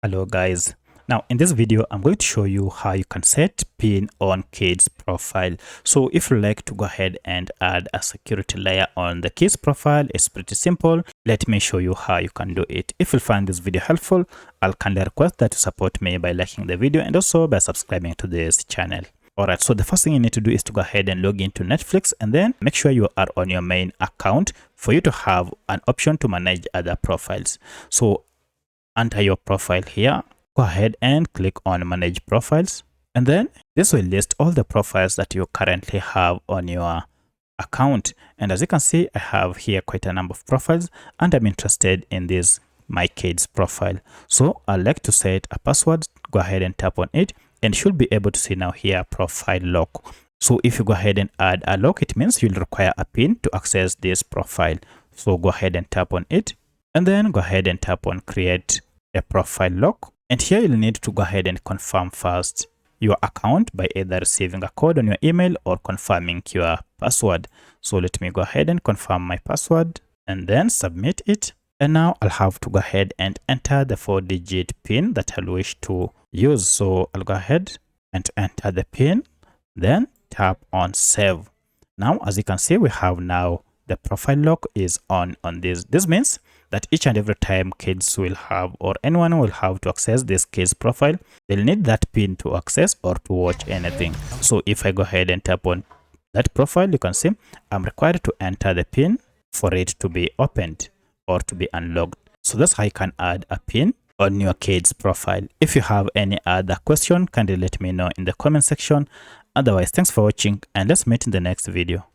Hello guys. Now in this video I'm going to show you how you can set pin on kids profile. So if you like to go ahead and add a security layer on the kids profile, it's pretty simple. Let me show you how you can do it. If you find this video helpful, I'll kindly request that you support me by liking the video and also by subscribing to this channel. Alright, so the first thing you need to do is to go ahead and log into Netflix and then make sure you are on your main account for you to have an option to manage other profiles. So enter your profile here, go ahead and click on manage profiles, and then this will list all the profiles that you currently have on your account. And as you can see, I have here quite a number of profiles and I'm interested in this my kids profile. So I'd like to set a password. Go ahead and tap on it and you should be able to see now here profile lock. So if you go ahead and add a lock, it means you'll require a pin to access this profile. So go ahead and tap on it and then go ahead and tap on create a profile lock. And here you'll need to go ahead and confirm first your account by either receiving a code on your email or confirming your password. So let me go ahead and confirm my password and then submit it. And now I'll have to go ahead and enter the 4-digit pin that I'll wish to use. So I'll go ahead and enter the pin, then tap on save. Now, as you can see, we have now the profile lock is on this. This means that each and every time kids will have or anyone will have to access this kids profile, they'll need that pin to access or to watch anything. So if I go ahead and tap on that profile, you can see I'm required to enter the pin for it to be opened or to be unlocked. So that's how you can add a pin on your kids profile. If you have any other question, kindly let me know in the comment section. Otherwise, thanks for watching and let's meet in the next video.